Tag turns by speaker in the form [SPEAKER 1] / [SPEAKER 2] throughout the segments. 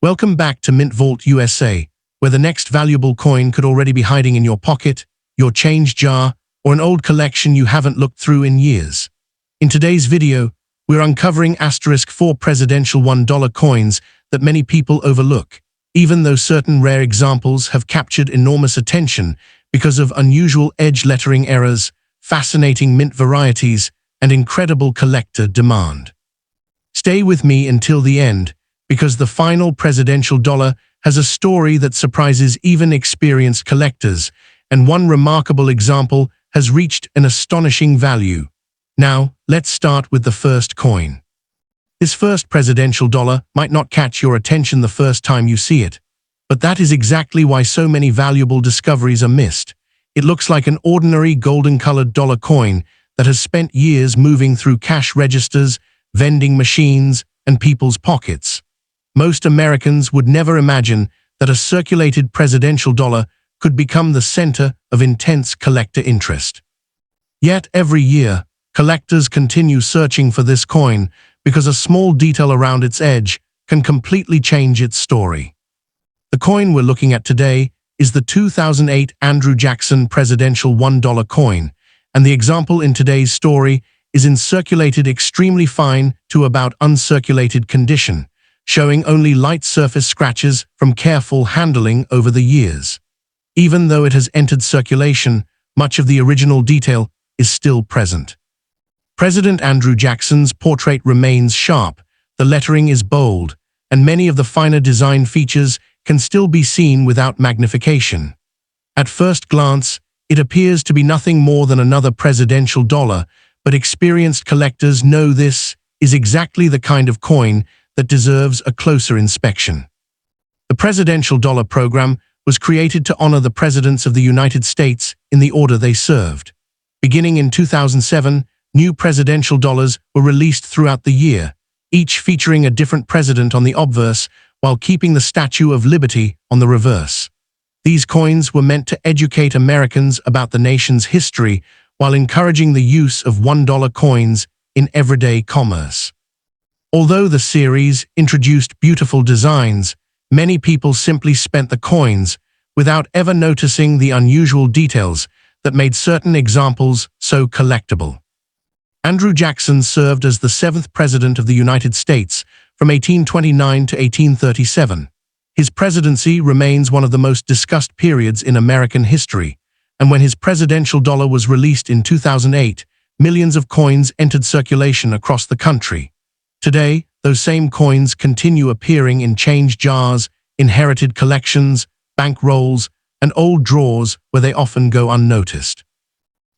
[SPEAKER 1] Welcome back to Mint Vault USA, where the next valuable coin could already be hiding in your pocket, your change jar, or an old collection you haven't looked through in years. In today's video, we're uncovering *4 presidential $1 coins that many people overlook, even though certain rare examples have captured enormous attention because of unusual edge lettering errors, fascinating mint varieties, and incredible collector demand. Stay with me until the end, because the final presidential dollar has a story that surprises even experienced collectors, and one remarkable example has reached an astonishing value. Now, let's start with the first coin. This first presidential dollar might not catch your attention the first time you see it, but that is exactly why so many valuable discoveries are missed. It looks like an ordinary golden-colored dollar coin that has spent years moving through cash registers, vending machines, and people's pockets. Most Americans would never imagine that a circulated presidential dollar could become the center of intense collector interest. Yet every year, collectors continue searching for this coin because a small detail around its edge can completely change its story. The coin we're looking at today is the 2008 Andrew Jackson presidential $1 coin, and the example in today's story is in circulated extremely fine to about uncirculated condition, showing only light surface scratches from careful handling over the years. Even though it has entered circulation, much of the original detail is still present. President Andrew Jackson's portrait remains sharp, the lettering is bold, and many of the finer design features can still be seen without magnification. At first glance, it appears to be nothing more than another presidential dollar, but experienced collectors know this is exactly the kind of coin that deserves a closer inspection. The presidential dollar program was created to honor the presidents of the United States in the order they served. Beginning in 2007, new presidential dollars were released throughout the year, each featuring a different president on the obverse while keeping the Statue of Liberty on the reverse. These coins were meant to educate Americans about the nation's history while encouraging the use of $1 coins in everyday commerce. Although the series introduced beautiful designs, many people simply spent the coins without ever noticing the unusual details that made certain examples so collectible. Andrew Jackson served as the 7th President of the United States from 1829 to 1837. His presidency remains one of the most discussed periods in American history, and when his presidential dollar was released in 2008, millions of coins entered circulation across the country. Today, those same coins continue appearing in change jars, inherited collections, bank rolls, and old drawers where they often go unnoticed.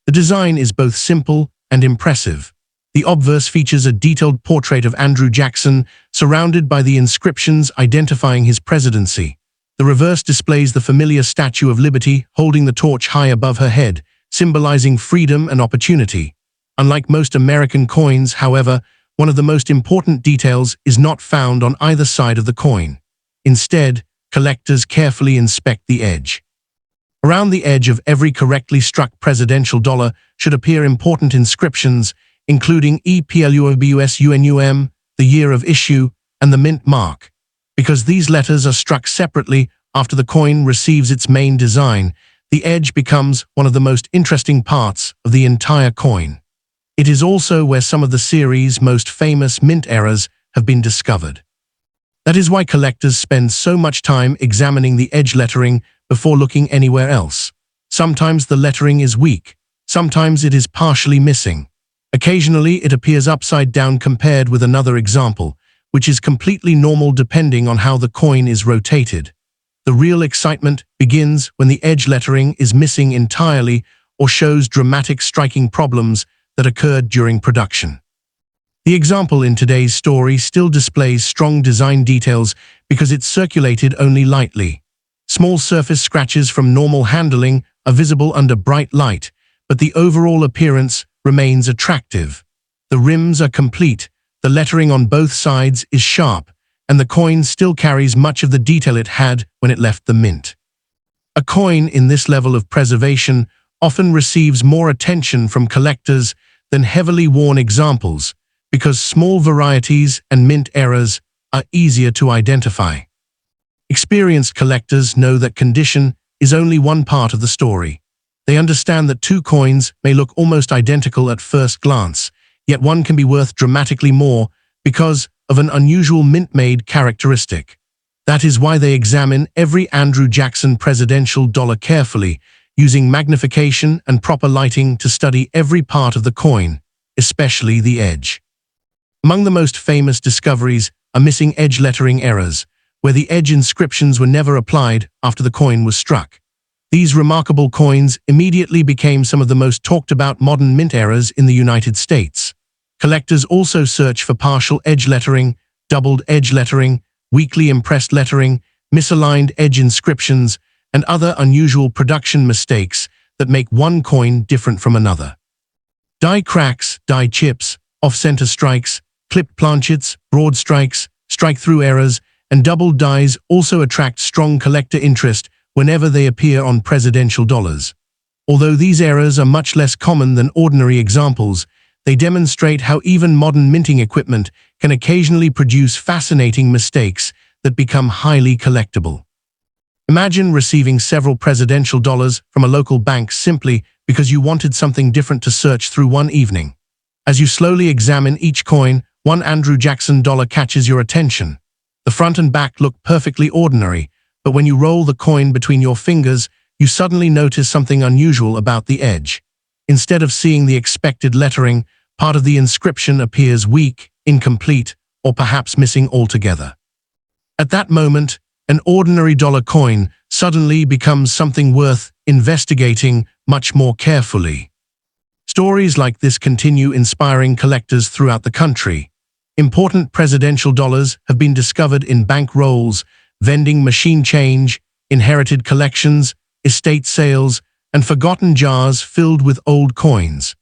[SPEAKER 1] The design is both simple and impressive. The obverse features a detailed portrait of Andrew Jackson surrounded by the inscriptions identifying his presidency. The reverse displays the familiar Statue of Liberty holding the torch high above her head, symbolizing freedom and opportunity. Unlike most American coins, however, one of the most important details is not found on either side of the coin. Instead, collectors carefully inspect the edge. Around the edge of every correctly struck presidential dollar should appear important inscriptions, including EPLUOBUSUNUM, the year of issue, and the mint mark. Because these letters are struck separately after the coin receives its main design, the edge becomes one of the most interesting parts of the entire coin. It is also where some of the series' most famous mint errors have been discovered. That is why collectors spend so much time examining the edge lettering before looking anywhere else. Sometimes the lettering is weak, sometimes it is partially missing. Occasionally it appears upside down compared with another example, which is completely normal depending on how the coin is rotated. The real excitement begins when the edge lettering is missing entirely or shows dramatic striking problems that occurred during production. The example in today's story still displays strong design details because it's circulated only lightly. Small surface scratches from normal handling are visible under bright light, but the overall appearance remains attractive. The rims are complete, the lettering on both sides is sharp, and the coin still carries much of the detail it had when it left the mint. A coin in this level of preservation often receives more attention from collectors than heavily worn examples because small varieties and mint errors are easier to identify. Experienced collectors know that condition is only one part of the story. They understand that two coins may look almost identical at first glance, yet one can be worth dramatically more because of an unusual mint-made characteristic. That is why they examine every Andrew Jackson presidential dollar carefully, using magnification and proper lighting to study every part of the coin, especially the edge. Among the most famous discoveries are missing edge lettering errors, where the edge inscriptions were never applied after the coin was struck. These remarkable coins immediately became some of the most talked about modern mint errors in the United States. Collectors also search for partial edge lettering, doubled edge lettering, weakly impressed lettering, misaligned edge inscriptions, and other unusual production mistakes that make one coin different from another. Die cracks, die chips, off-center strikes, clipped planchets, broad strikes, strike-through errors, and doubled dies also attract strong collector interest whenever they appear on presidential dollars. Although these errors are much less common than ordinary examples, they demonstrate how even modern minting equipment can occasionally produce fascinating mistakes that become highly collectible. Imagine receiving several presidential dollars from a local bank simply because you wanted something different to search through one evening. As you slowly examine each coin, one Andrew Jackson dollar catches your attention. The front and back look perfectly ordinary, but when you roll the coin between your fingers, you suddenly notice something unusual about the edge. Instead of seeing the expected lettering, part of the inscription appears weak, incomplete, or perhaps missing altogether. At that moment, an ordinary dollar coin suddenly becomes something worth investigating much more carefully. Stories like this continue inspiring collectors throughout the country. Important presidential dollars have been discovered in bank rolls, vending machine change, inherited collections, estate sales, and forgotten jars filled with old coins.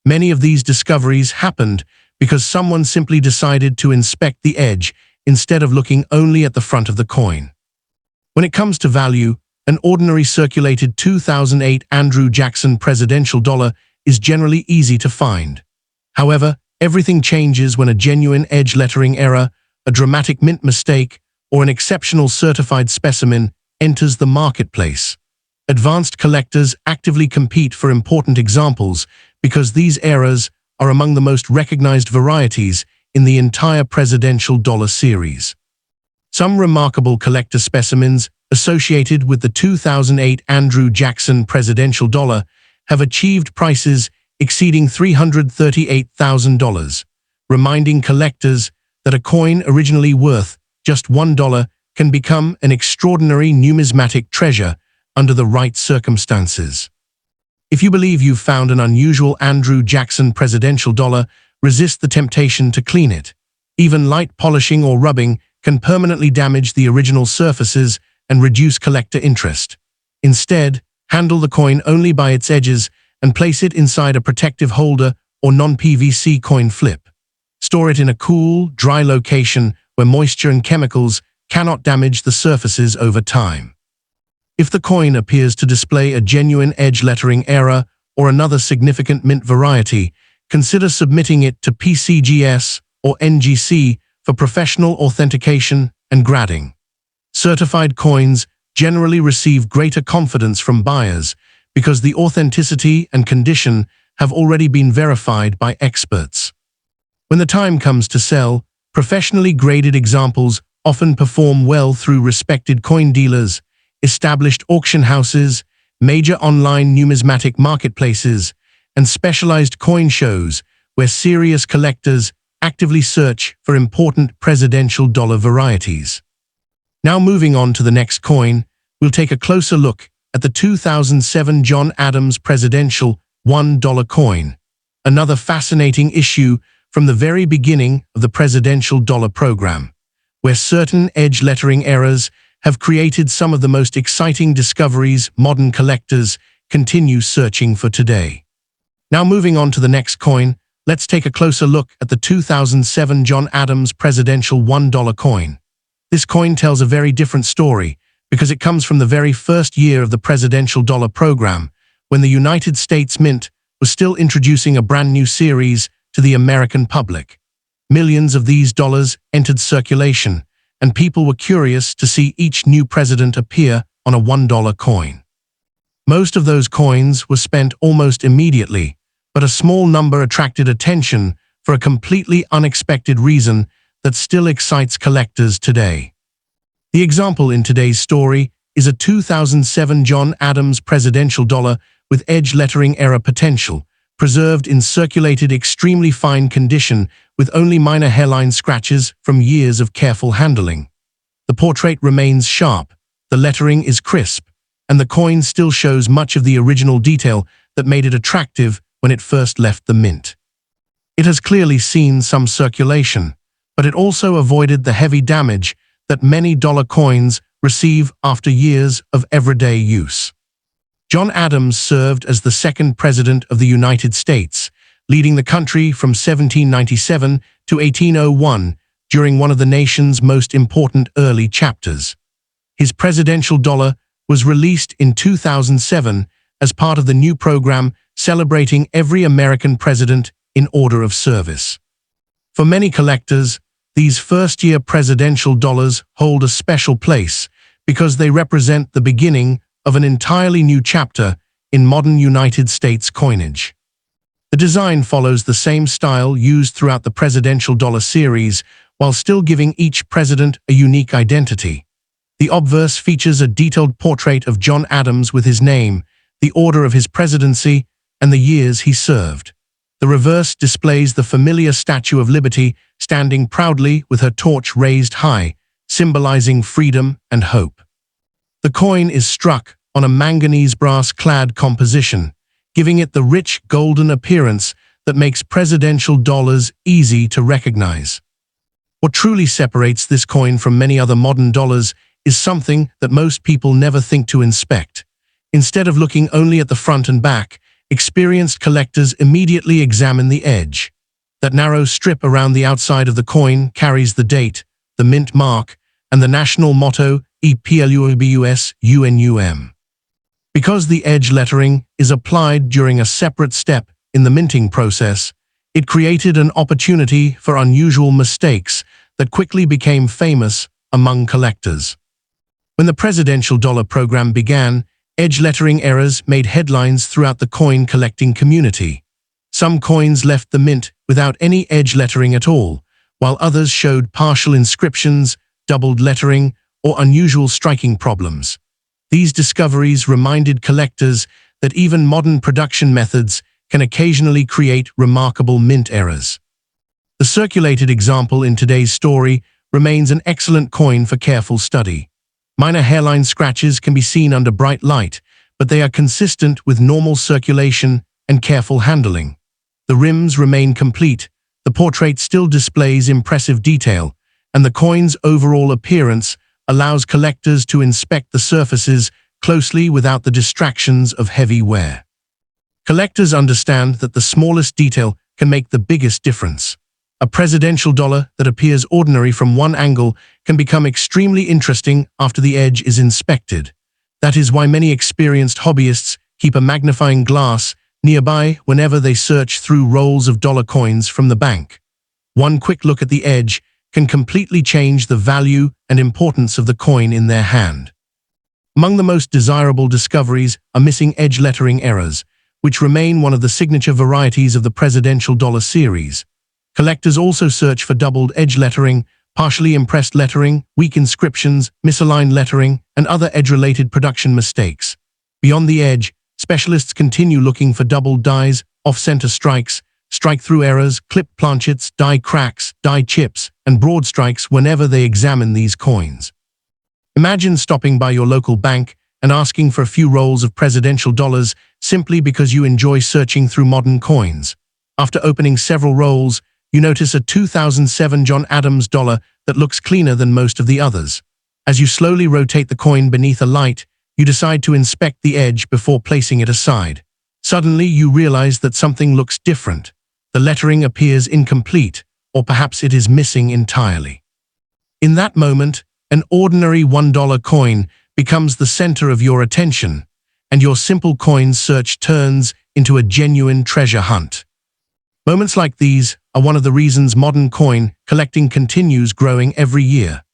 [SPEAKER 1] Many of these discoveries happened because someone simply decided to inspect the edge instead of looking only at the front of the coin. When it comes to value, an ordinary circulated 2008 Andrew Jackson presidential dollar is generally easy to find. However, everything changes when a genuine edge lettering error, a dramatic mint mistake, or an exceptional certified specimen enters the marketplace. Advanced collectors actively compete for important examples because these errors are among the most recognized varieties in the entire presidential dollar series. Some remarkable collector specimens associated with the 2008 Andrew Jackson presidential dollar have achieved prices exceeding $338,000, reminding collectors that a coin originally worth just $1 can become an extraordinary numismatic treasure under the right circumstances. If you believe you've found an unusual Andrew Jackson presidential dollar, resist the temptation to clean it. Even light polishing or rubbing can permanently damage the original surfaces and reduce collector interest. Instead, handle the coin only by its edges and place it inside a protective holder or non-PVC coin flip. Store it in a cool, dry location where moisture and chemicals cannot damage the surfaces over time. If the coin appears to display a genuine edge lettering error or another significant mint variety, consider submitting it to PCGS or NGC for professional authentication and grading. Certified coins generally receive greater confidence from buyers because the authenticity and condition have already been verified by experts. When the time comes to sell, professionally graded examples often perform well through respected coin dealers, established auction houses, major online numismatic marketplaces, and specialized coin shows where serious collectors actively search for important presidential dollar varieties. Now moving on to the next coin, we'll take a closer look at the 2007 John Adams presidential $1 coin, another fascinating issue from the very beginning of the presidential dollar program, where certain edge lettering errors have created some of the most exciting discoveries modern collectors continue searching for today. Now moving on to the next coin, let's take a closer look at the 2007 John Adams presidential $1 coin. This coin tells a very different story because it comes from the very first year of the presidential dollar program, when the United States Mint was still introducing a brand new series to the American public. Millions of these dollars entered circulation, and people were curious to see each new president appear on a $1 coin. Most of those coins were spent almost immediately, but a small number attracted attention for a completely unexpected reason that still excites collectors today. The example in today's story is a 2007 John Adams presidential dollar with edge lettering error potential, preserved in circulated extremely fine condition with only minor hairline scratches from years of careful handling. The portrait remains sharp, the lettering is crisp, and the coin still shows much of the original detail that made it attractive when it first left the mint. It has clearly seen some circulation, but it also avoided the heavy damage that many dollar coins receive after years of everyday use. John Adams served as the second President of the United States, leading the country from 1797 to 1801 during one of the nation's most important early chapters. His presidential dollar was released in 2007 as part of the new program celebrating every American president in order of service. For many collectors, these first-year presidential dollars hold a special place because they represent the beginning of an entirely new chapter in modern United States coinage. The design follows the same style used throughout the presidential dollar series, while still giving each president a unique identity. The obverse features a detailed portrait of John Adams with his name, the order of his presidency, and the years he served. The reverse displays the familiar Statue of Liberty standing proudly with her torch raised high, symbolizing freedom and hope. The coin is struck on a manganese brass-clad composition, giving it the rich golden appearance that makes presidential dollars easy to recognize. What truly separates this coin from many other modern dollars is something that most people never think to inspect. Instead of looking only at the front and back, experienced collectors immediately examine the edge. That narrow strip around the outside of the coin carries the date, the mint mark, and the national motto EPLUBUS-UNUM. Because the edge lettering is applied during a separate step in the minting process, it created an opportunity for unusual mistakes that quickly became famous among collectors. When the presidential dollar program began, edge lettering errors made headlines throughout the coin collecting community. Some coins left the mint without any edge lettering at all, while others showed partial inscriptions, doubled lettering, or unusual striking problems. These discoveries reminded collectors that even modern production methods can occasionally create remarkable mint errors. The circulated example in today's story remains an excellent coin for careful study. Minor hairline scratches can be seen under bright light, but they are consistent with normal circulation and careful handling. The rims remain complete, the portrait still displays impressive detail, and the coin's overall appearance allows collectors to inspect the surfaces closely without the distractions of heavy wear. Collectors understand that the smallest detail can make the biggest difference. A presidential dollar that appears ordinary from one angle can become extremely interesting after the edge is inspected. That is why many experienced hobbyists keep a magnifying glass nearby whenever they search through rolls of dollar coins from the bank. One quick look at the edge can completely change the value and importance of the coin in their hand. Among the most desirable discoveries are missing edge lettering errors, which remain one of the signature varieties of the presidential dollar series. Collectors also search for doubled edge lettering, partially impressed lettering, weak inscriptions, misaligned lettering, and other edge-related production mistakes. Beyond the edge, specialists continue looking for doubled dies, off-center strikes, strike-through errors, clip planchets, die cracks, die chips, and broad strikes whenever they examine these coins. Imagine stopping by your local bank and asking for a few rolls of presidential dollars simply because you enjoy searching through modern coins. After opening several rolls, you notice a 2007 John Adams dollar that looks cleaner than most of the others. As you slowly rotate the coin beneath a light, you decide to inspect the edge before placing it aside. Suddenly, you realize that something looks different. The lettering appears incomplete, or perhaps it is missing entirely. In that moment, an ordinary $1 coin becomes the center of your attention, and your simple coin search turns into a genuine treasure hunt. Moments like these are one of the reasons modern coin collecting continues growing every year.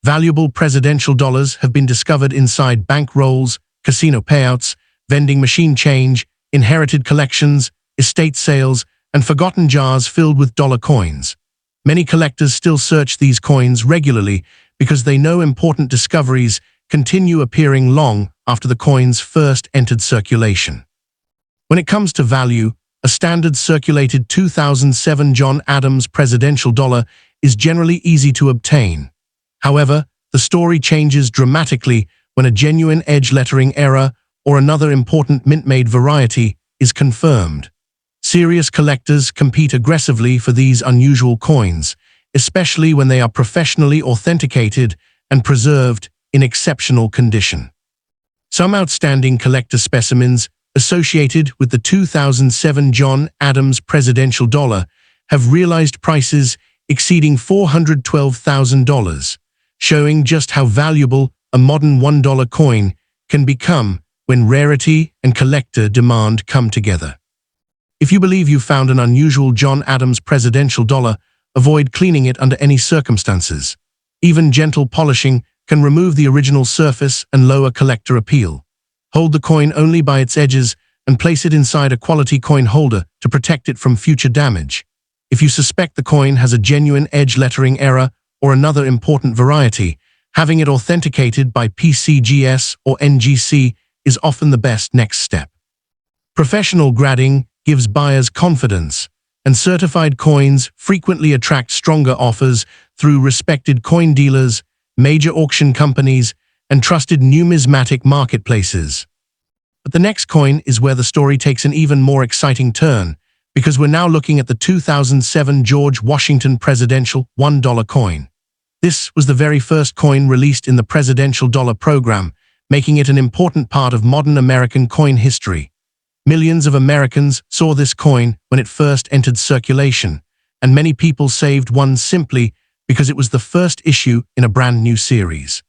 [SPEAKER 1] Valuable presidential dollars have been discovered inside bank rolls, casino payouts, vending machine change, inherited collections, estate sales, and forgotten jars filled with dollar coins. Many collectors still search these coins regularly because they know important discoveries continue appearing long after the coins first entered circulation. When it comes to value, a standard circulated 2007 John Adams presidential dollar is generally easy to obtain. However, the story changes dramatically when a genuine edge lettering error or another important mint-made variety is confirmed. Serious collectors compete aggressively for these unusual coins, especially when they are professionally authenticated and preserved in exceptional condition. Some outstanding collector specimens associated with the 2007 John Adams presidential dollar have realized prices exceeding $412,000, showing just how valuable a modern $1 coin can become when rarity and collector demand come together. If you believe you found an unusual John Adams presidential dollar, avoid cleaning it under any circumstances. Even gentle polishing can remove the original surface and lower collector appeal. Hold the coin only by its edges and place it inside a quality coin holder to protect it from future damage. If you suspect the coin has a genuine edge lettering error or another important variety, having it authenticated by PCGS or NGC is often the best next step. Professional grading gives buyers confidence, and certified coins frequently attract stronger offers through respected coin dealers, major auction companies, and trusted numismatic marketplaces. But the next coin is where the story takes an even more exciting turn, because we're now looking at the 2007 George Washington presidential $1 coin. This was the very first coin released in the presidential dollar program, making it an important part of modern American coin history. Millions of Americans saw this coin when it first entered circulation, and many people saved one simply because it was the first issue in a brand new series.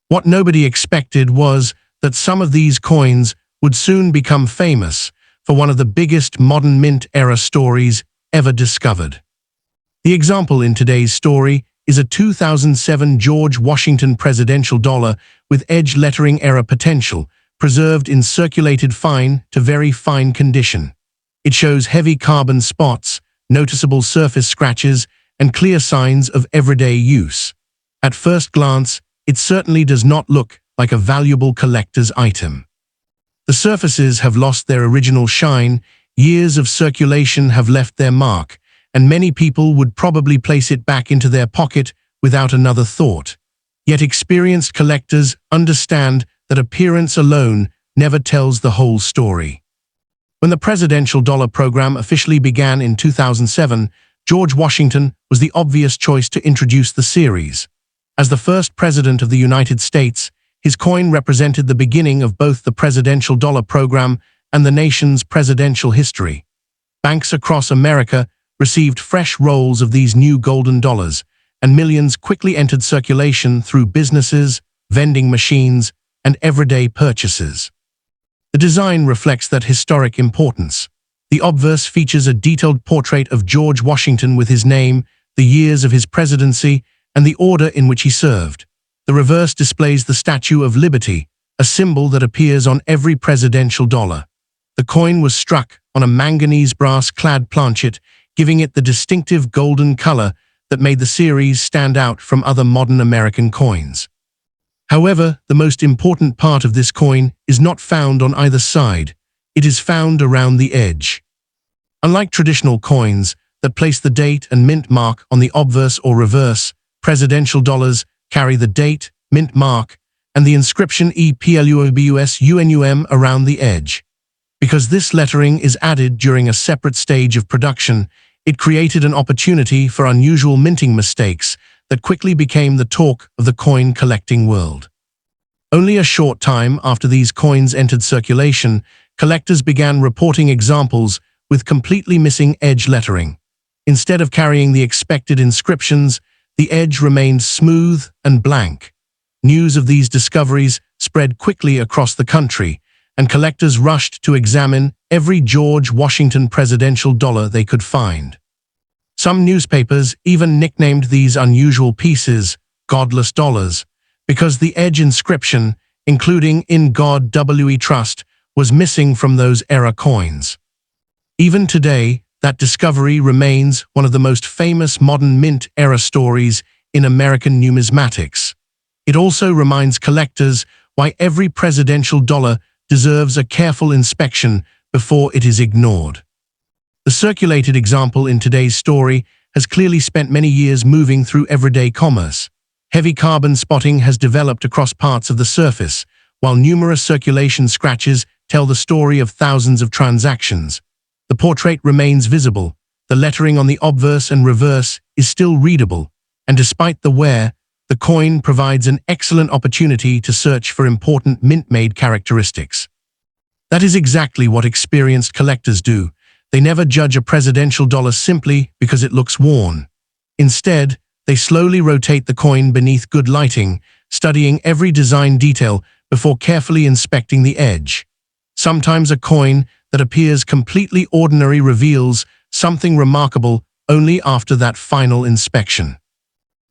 [SPEAKER 1] What nobody expected was that some of these coins would soon become famous for one of the biggest modern mint-era stories ever discovered. The example in today's story is a 2007 George Washington presidential dollar with edge lettering error potential, preserved in circulated fine to very fine condition. It shows heavy carbon spots, noticeable surface scratches, and clear signs of everyday use. At first glance, it certainly does not look like a valuable collector's item. The surfaces have lost their original shine, years of circulation have left their mark, and many people would probably place it back into their pocket without another thought. Yet experienced collectors understand that appearance alone never tells the whole story. When the presidential dollar program officially began in 2007, George Washington was the obvious choice to introduce the series. As the first president of the United States, his coin represented the beginning of both the presidential dollar program and the nation's presidential history. Banks across America received fresh rolls of these new golden dollars, and millions quickly entered circulation through businesses, vending machines, and everyday purchases. The design reflects that historic importance. The obverse features a detailed portrait of George Washington with his name, the years of his presidency, and the order in which he served. The reverse displays the Statue of Liberty, a symbol that appears on every presidential dollar. The coin was struck on a manganese brass-clad planchet, giving it the distinctive golden color that made the series stand out from other modern American coins. However, the most important part of this coin is not found on either side. It is found around the edge. Unlike traditional coins that place the date and mint mark on the obverse or reverse, presidential dollars carry the date, mint mark, and the inscription EPLUOBUSUNUM around the edge. Because this lettering is added during a separate stage of production, it created an opportunity for unusual minting mistakes that quickly became the talk of the coin collecting world. Only a short time after these coins entered circulation, collectors began reporting examples with completely missing edge lettering. Instead of carrying the expected inscriptions, the edge remained smooth and blank. News of these discoveries spread quickly across the country, and collectors rushed to examine every George Washington presidential dollar they could find. Some newspapers even nicknamed these unusual pieces godless dollars, because the edge inscription, including "In God We Trust," was missing from those era coins. Even today, that discovery remains one of the most famous modern mint-era stories in American numismatics. It also reminds collectors why every presidential dollar deserves a careful inspection before it is ignored. The circulated example in today's story has clearly spent many years moving through everyday commerce. Heavy carbon spotting has developed across parts of the surface, while numerous circulation scratches tell the story of thousands of transactions. The portrait remains visible, the lettering on the obverse and reverse is still readable, and despite the wear, the coin provides an excellent opportunity to search for important mint-made characteristics. That is exactly what experienced collectors do. They never judge a presidential dollar simply because it looks worn. Instead, they slowly rotate the coin beneath good lighting, studying every design detail before carefully inspecting the edge. Sometimes a coin that appears completely ordinary reveals something remarkable only after that final inspection.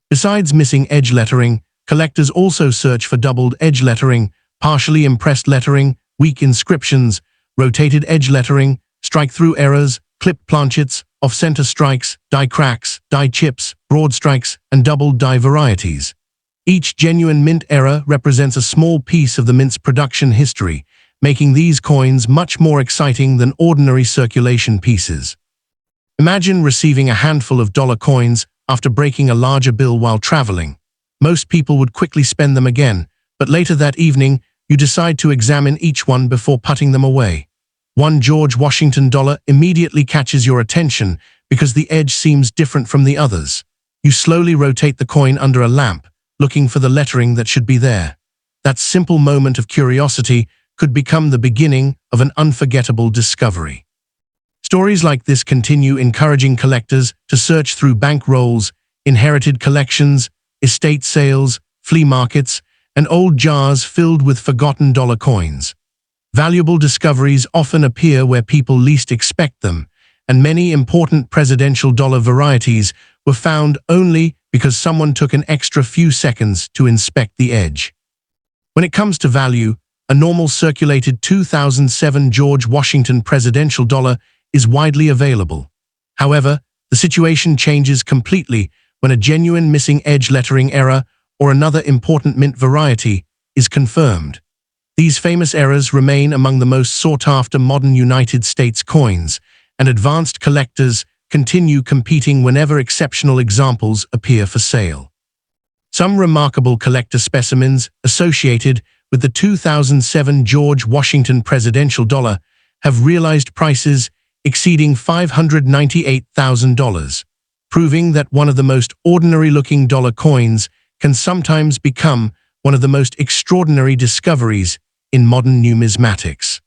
[SPEAKER 1] Besides missing edge lettering, collectors also search for doubled edge lettering, partially impressed lettering, weak inscriptions, rotated edge lettering, strike-through errors, clipped planchets, off-center strikes, die cracks, die chips, broad strikes, and doubled die varieties. Each genuine mint error represents a small piece of the mint's production history, making these coins much more exciting than ordinary circulation pieces. Imagine receiving a handful of dollar coins after breaking a larger bill while traveling. Most people would quickly spend them again, but later that evening, you decide to examine each one before putting them away. One George Washington dollar immediately catches your attention because the edge seems different from the others. You slowly rotate the coin under a lamp, looking for the lettering that should be there. That simple moment of curiosity could become the beginning of an unforgettable discovery. Stories like this continue encouraging collectors to search through bank rolls, inherited collections, estate sales, flea markets, and old jars filled with forgotten dollar coins. Valuable discoveries often appear where people least expect them, and many important presidential dollar varieties were found only because someone took an extra few seconds to inspect the edge. When it comes to value, a normal circulated 2007 George Washington presidential dollar is widely available. However, the situation changes completely when a genuine missing edge lettering error or another important mint variety is confirmed. These famous errors remain among the most sought-after modern United States coins, and advanced collectors continue competing whenever exceptional examples appear for sale. Some remarkable collector specimens associated with the 2007 George Washington presidential dollar have realized prices exceeding $598,000, proving that one of the most ordinary-looking dollar coins can sometimes become one of the most extraordinary discoveries in modern numismatics.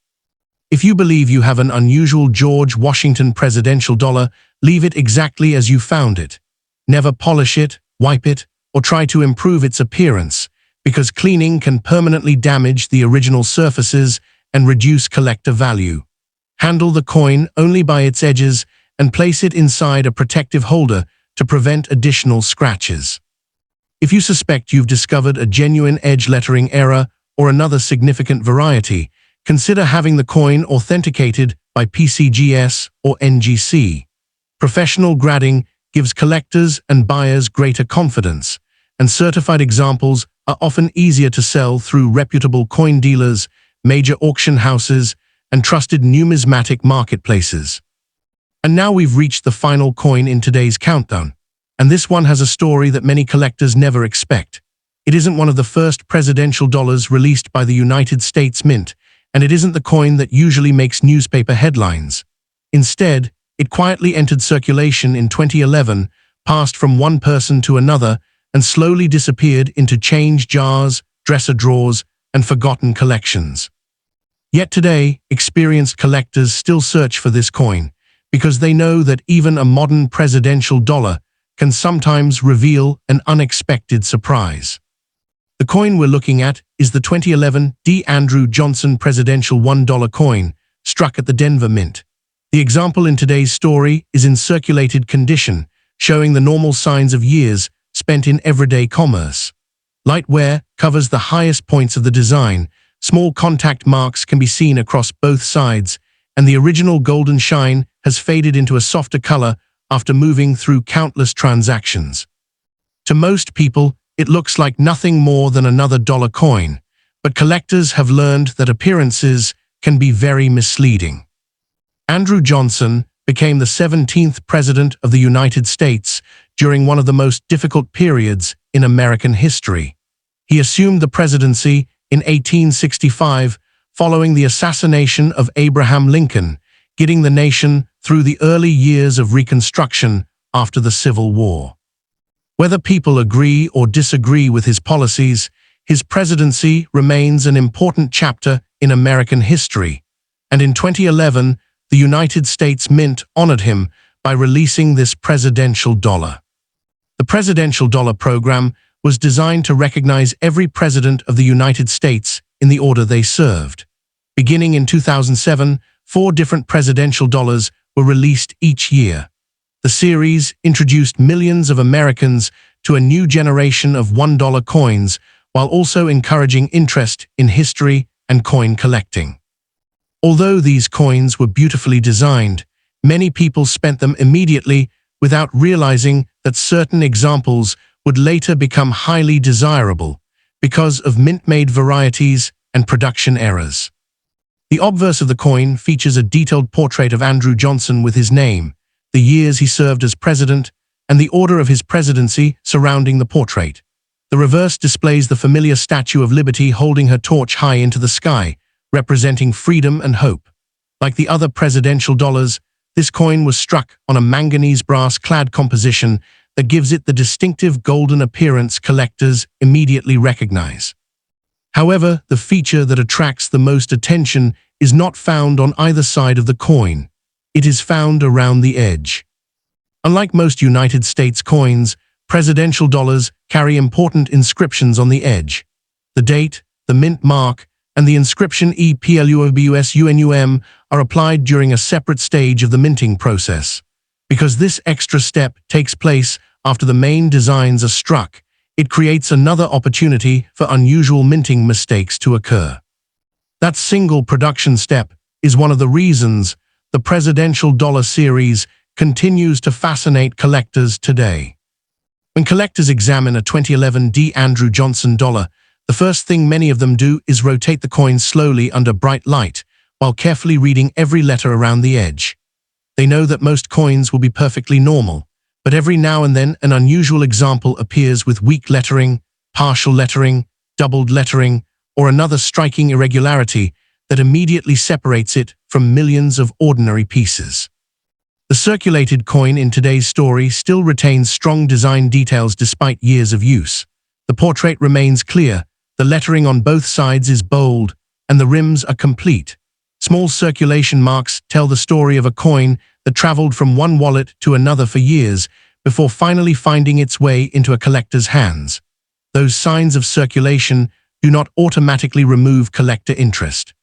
[SPEAKER 1] If you believe you have an unusual George Washington presidential dollar, leave it exactly as you found it. Never polish it, wipe it, or try to improve its appearance, because cleaning can permanently damage the original surfaces and reduce collector value. Handle the coin only by its edges and place it inside a protective holder to prevent additional scratches. If you suspect you've discovered a genuine edge lettering error or another significant variety, consider having the coin authenticated by PCGS or NGC. Professional grading gives collectors and buyers greater confidence, and certified examples are often easier to sell through reputable coin dealers, major auction houses, and trusted numismatic marketplaces. And now we've reached the final coin in today's countdown, and this one has a story that many collectors never expect. It isn't one of the first presidential dollars released by the United States Mint, and it isn't the coin that usually makes newspaper headlines. Instead, it quietly entered circulation in 2011, passed from one person to another, and slowly disappeared into change jars, dresser drawers, and forgotten collections. Yet today, experienced collectors still search for this coin, because they know that even a modern presidential dollar can sometimes reveal an unexpected surprise. The coin we're looking at is the 2011 D. Andrew Johnson presidential $1 coin, struck at the Denver Mint. The example in today's story is in circulated condition, showing the normal signs of years spent spent in everyday commerce. Light wear covers the highest points of the design, small contact marks can be seen across both sides, and the original golden shine has faded into a softer color after moving through countless transactions. To most people, it looks like nothing more than another dollar coin, but collectors have learned that appearances can be very misleading. Andrew Johnson became the 17th President of the United States during one of the most difficult periods in American history. He assumed the presidency in 1865 following the assassination of Abraham Lincoln, getting the nation through the early years of Reconstruction after the Civil War. Whether people agree or disagree with his policies, his presidency remains an important chapter in American history, and in 2011, the United States Mint honored him by releasing this presidential dollar. The Presidential Dollar Program was designed to recognize every president of the United States in the order they served. Beginning in 2007, 4 different presidential dollars were released each year. The series introduced millions of Americans to a new generation of $1 coins, while also encouraging interest in history and coin collecting. Although these coins were beautifully designed, many people spent them immediately without realizing that certain examples would later become highly desirable because of mint-made varieties and production errors. The obverse of the coin features a detailed portrait of Andrew Johnson with his name, the years he served as president, and the order of his presidency surrounding the portrait. The reverse displays the familiar Statue of Liberty holding her torch high into the sky, representing freedom and hope. Like the other presidential dollars, this coin was struck on a manganese brass-clad composition that gives it the distinctive golden appearance collectors immediately recognize. However, the feature that attracts the most attention is not found on either side of the coin. It is found around the edge. Unlike most United States coins, presidential dollars carry important inscriptions on the edge. The date, the mint mark, and the inscription EPLUOBUSUNUM are applied during a separate stage of the minting process. Because this extra step takes place after the main designs are struck, it creates another opportunity for unusual minting mistakes to occur. That single production step is one of the reasons the presidential dollar series continues to fascinate collectors today. When collectors examine a 2011 D. Andrew Johnson dollar, the first thing many of them do is rotate the coin slowly under bright light, while carefully reading every letter around the edge. They know that most coins will be perfectly normal, but every now and then an unusual example appears with weak lettering, partial lettering, doubled lettering, or another striking irregularity that immediately separates it from millions of ordinary pieces. The circulated coin in today's story still retains strong design details despite years of use. The portrait remains clear, the lettering on both sides is bold, and the rims are complete. Small circulation marks tell the story of a coin that traveled from one wallet to another for years before finally finding its way into a collector's hands. Those signs of circulation do not automatically remove collector interest.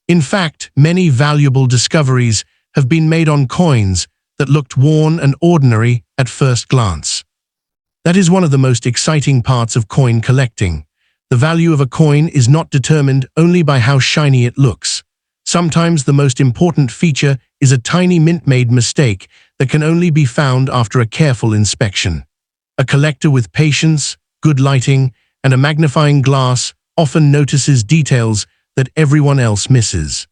[SPEAKER 1] In fact, many valuable discoveries have been made on coins that looked worn and ordinary at first glance. That is one of the most exciting parts of coin collecting. The value of a coin is not determined only by how shiny it looks. Sometimes the most important feature is a tiny mint-made mistake that can only be found after a careful inspection. A collector with patience, good lighting, and a magnifying glass often notices details that everyone else misses.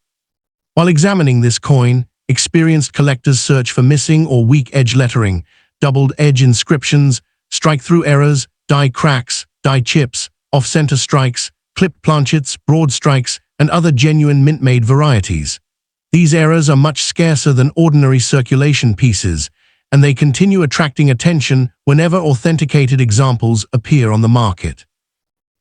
[SPEAKER 1] While examining this coin, experienced collectors search for missing or weak edge lettering, doubled edge inscriptions, strike-through errors, die cracks, die chips, off-center strikes, clipped planchets, broad strikes, and other genuine mint-made varieties. These errors are much scarcer than ordinary circulation pieces, and they continue attracting attention whenever authenticated examples appear on the market.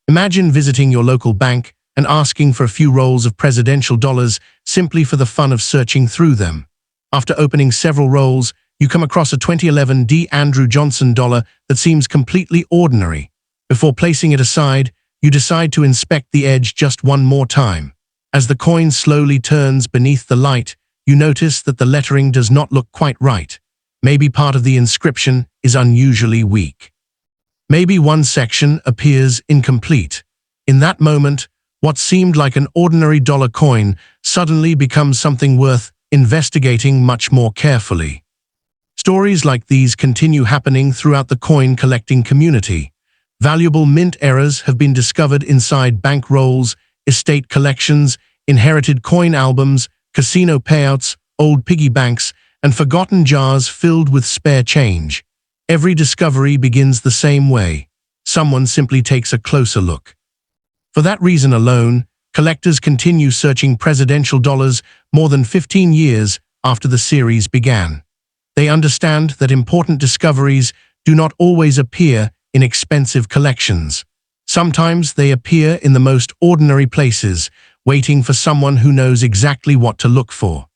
[SPEAKER 1] Imagine visiting your local bank and asking for a few rolls of presidential dollars simply for the fun of searching through them. After opening several rolls, you come across a 2011 D. Andrew Johnson dollar that seems completely ordinary. Before placing it aside, you decide to inspect the edge just one more time. As the coin slowly turns beneath the light, you notice that the lettering does not look quite right. Maybe part of the inscription is unusually weak. Maybe one section appears incomplete. In that moment, what seemed like an ordinary dollar coin suddenly becomes something worth investigating much more carefully. Stories like these continue happening throughout the coin collecting community. Valuable mint errors have been discovered inside bank rolls, estate collections, inherited coin albums, casino payouts, old piggy banks, and forgotten jars filled with spare change. Every discovery begins the same way. Someone simply takes a closer look. For that reason alone, collectors continue searching presidential dollars more than 15 years after the series began. They understand that important discoveries do not always appear in expensive collections. Sometimes they appear in the most ordinary places, waiting for someone who knows exactly what to look for.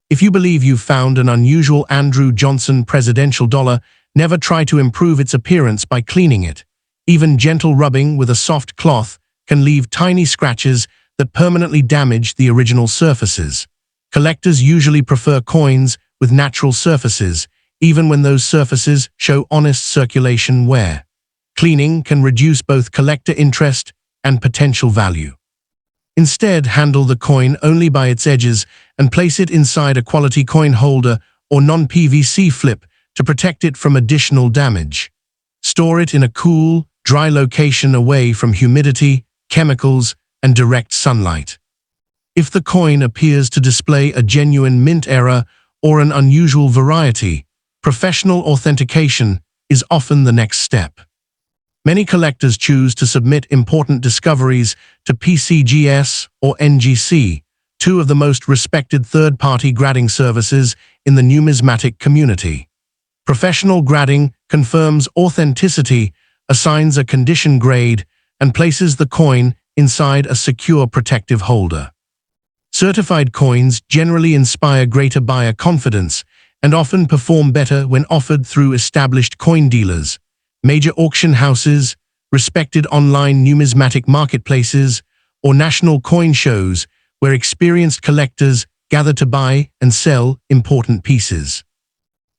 [SPEAKER 1] If you believe you've found an unusual Andrew Johnson presidential dollar, never try to improve its appearance by cleaning it. Even gentle rubbing with a soft cloth can leave tiny scratches that permanently damage the original surfaces. Collectors usually prefer coins with natural surfaces, even when those surfaces show honest circulation wear. Cleaning can reduce both collector interest and potential value. Instead, handle the coin only by its edges and place it inside a quality coin holder or non-PVC flip to protect it from additional damage. Store it in a cool, dry location away from humidity, chemicals, and direct sunlight. If the coin appears to display a genuine mint error or an unusual variety, professional authentication is often the next step. Many collectors choose to submit important discoveries to PCGS or NGC, two of the most respected third-party grading services in the numismatic community. Professional grading confirms authenticity, assigns a condition grade, and places the coin inside a secure protective holder. Certified coins generally inspire greater buyer confidence and often perform better when offered through established coin dealers, major auction houses, respected online numismatic marketplaces, or national coin shows where experienced collectors gather to buy and sell important pieces.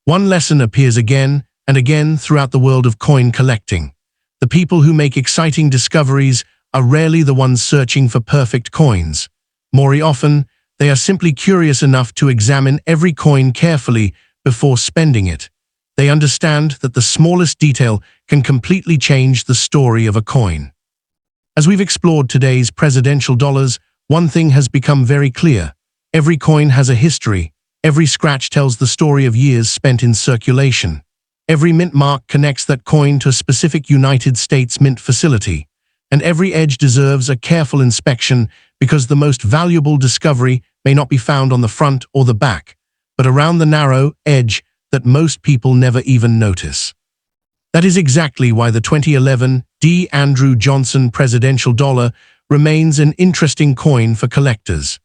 [SPEAKER 1] One lesson appears again and again throughout the world of coin collecting. The people who make exciting discoveries are rarely the ones searching for perfect coins. More often, they are simply curious enough to examine every coin carefully before spending it. They understand that the smallest detail can completely change the story of a coin. As we've explored today's presidential dollars, one thing has become very clear. Every coin has a history. Every scratch tells the story of years spent in circulation. Every mint mark connects that coin to a specific United States mint facility. And every edge deserves a careful inspection because the most valuable discovery may not be found on the front or the back, but around the narrow edge that most people never even notice. That is exactly why the 2011 D. Andrew Johnson presidential dollar remains an interesting coin for collectors.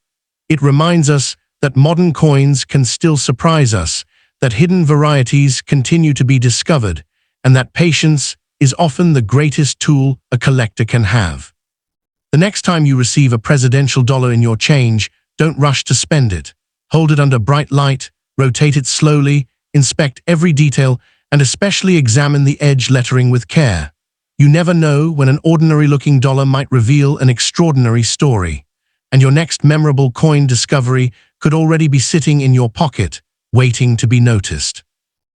[SPEAKER 1] It reminds us that modern coins can still surprise us, that hidden varieties continue to be discovered, and that patience is often the greatest tool a collector can have. The next time you receive a presidential dollar in your change, don't rush to spend it. Hold it under bright light, rotate it slowly, inspect every detail, and especially examine the edge lettering with care. You never know when an ordinary-looking dollar might reveal an extraordinary story, and your next memorable coin discovery could already be sitting in your pocket, waiting to be noticed.